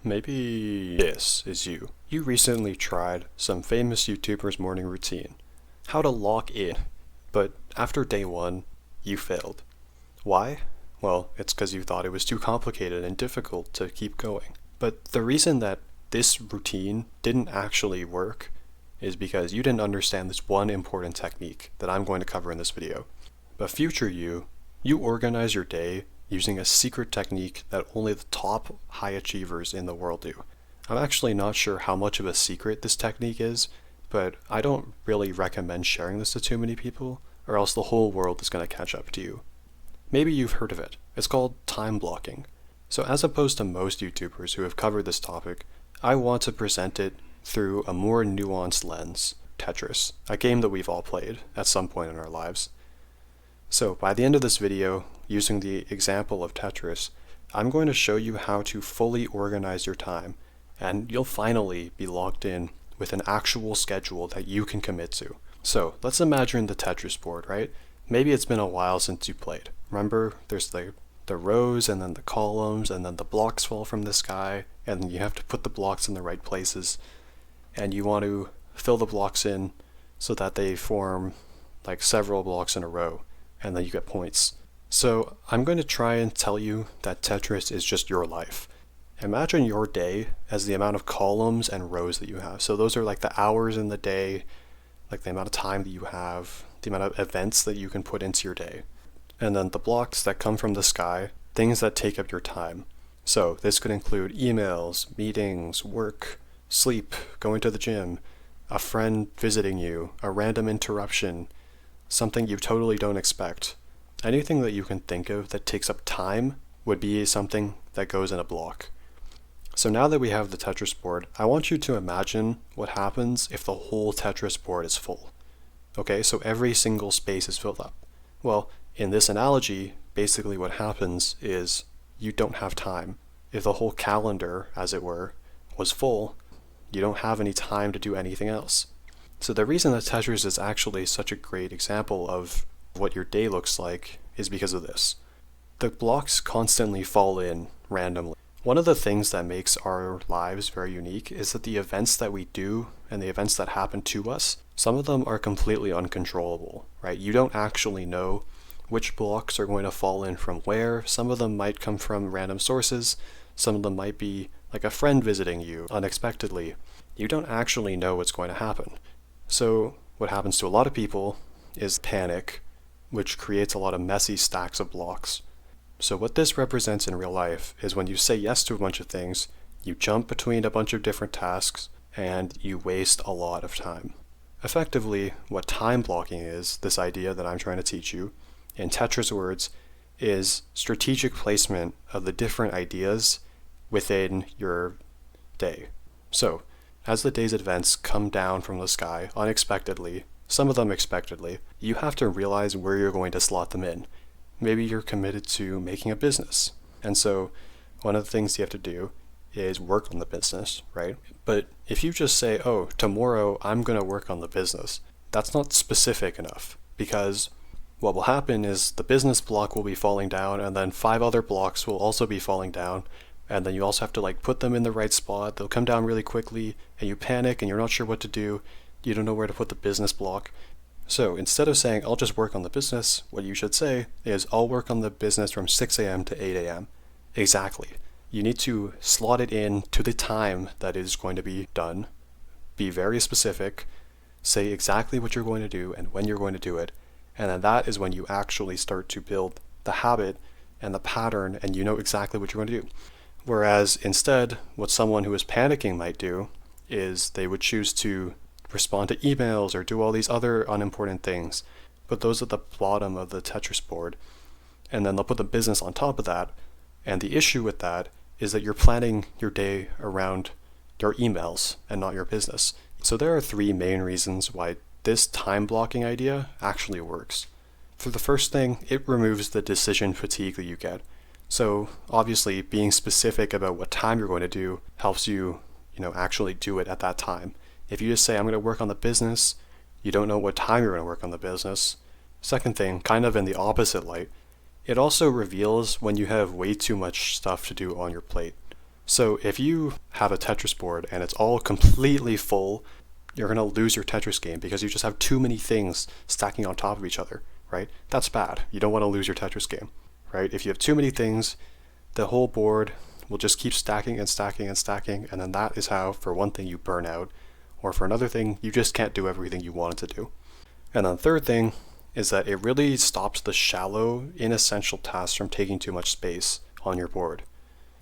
Maybe this is you. You recently tried some famous YouTuber's morning routine, how to lock in, but after day one, you failed. Why? Well, it's because you thought it was too complicated and difficult to keep going. But the reason that this routine didn't actually work is because you didn't understand this one important technique that I'm going to cover in this video. But future you organize your day using a secret technique that only the top high achievers in the world do. I'm actually not sure how much of a secret this technique is, but I don't really recommend sharing this to too many people, or else the whole world is going to catch up to you. Maybe you've heard of it. It's called time blocking. So as opposed to most YouTubers who have covered this topic, I want to present it through a more nuanced lens, Tetris, a game that we've all played at some point in our lives. So by the end of this video, using the example of Tetris, I'm going to show you how to fully organize your time, and you'll finally be locked in with an actual schedule that you can commit to. So let's imagine the Tetris board, right? Maybe it's been a while since you played. Remember, there's the rows and then the columns and then the blocks fall from the sky and then you have to put the blocks in the right places and you want to fill the blocks in so that they form like several blocks in a row and then you get points. So I'm going to try and tell you that Tetris is just your life. Imagine your day as the amount of columns and rows that you have. So those are like the hours in the day, like the amount of time that you have, the amount of events that you can put into your day. And then the blocks that come from the sky, things that take up your time. So this could include emails, meetings, work, sleep, going to the gym, a friend visiting you, a random interruption, something you totally don't expect. Anything that you can think of that takes up time would be something that goes in a block. So now that we have the Tetris board, I want you to imagine what happens if the whole Tetris board is full. Okay, so every single space is filled up. Well, in this analogy, basically what happens is you don't have time. If the whole calendar, as it were, was full, you don't have any time to do anything else. So the reason that Tetris is actually such a great example of what your day looks like is because of this. The blocks constantly fall in randomly. One of the things that makes our lives very unique is that the events that we do and the events that happen to us, some of them are completely uncontrollable, right? You don't actually know which blocks are going to fall in from where. Some of them might come from random sources. Some of them might be like a friend visiting you unexpectedly. You don't actually know what's going to happen. So what happens to a lot of people is panic, which creates a lot of messy stacks of blocks. So what this represents in real life is when you say yes to a bunch of things, you jump between a bunch of different tasks, and you waste a lot of time. Effectively, what time blocking is, this idea that I'm trying to teach you, in Tetris words, is strategic placement of the different ideas within your day. So, as the day's events come down from the sky unexpectedly, some of them expectedly, you have to realize where you're going to slot them in. Maybe you're committed to making a business. And so one of the things you have to do is work on the business, right? But if you just say, oh, tomorrow I'm going to work on the business, that's not specific enough, because what will happen is the business block will be falling down and then 5 other blocks will also be falling down. And then you also have to like put them in the right spot. They'll come down really quickly and you panic and you're not sure what to do. You don't know where to put the business block. So instead of saying, I'll just work on the business, what you should say is, I'll work on the business from 6 a.m. to 8 a.m. Exactly. You need to slot it in to the time that is going to be done. Be very specific. Say exactly what you're going to do and when you're going to do it. And then that is when you actually start to build the habit and the pattern and you know exactly what you're going to do. Whereas instead, what someone who is panicking might do is they would choose to respond to emails or do all these other unimportant things, put those at the bottom of the Tetris board, and then they'll put the business on top of that. And the issue with that is that you're planning your day around your emails and not your business. So there are 3 main reasons why this time blocking idea actually works. For the first thing, it removes the decision fatigue that you get. So obviously being specific about what time you're going to do helps you, actually do it at that time. If you just say, I'm going to work on the business, you don't know what time you're going to work on the business. Second thing, kind of in the opposite light, it also reveals when you have way too much stuff to do on your plate. So if you have a Tetris board and it's all completely full, you're going to lose your Tetris game because you just have too many things stacking on top of each other, right? That's bad. You don't want to lose your Tetris game, right? If you have too many things, the whole board will just keep stacking and stacking and stacking, and then that is how, for one thing, you burn out, or for another thing, you just can't do everything you wanted to do. And then the third thing is that it really stops the shallow, inessential tasks from taking too much space on your board.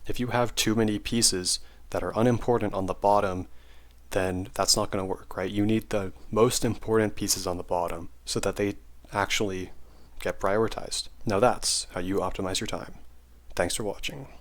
If you have too many pieces that are unimportant on the bottom, then that's not going to work, right? You need the most important pieces on the bottom so that they actually get prioritized. Now that's how you optimize your time. Thanks for watching.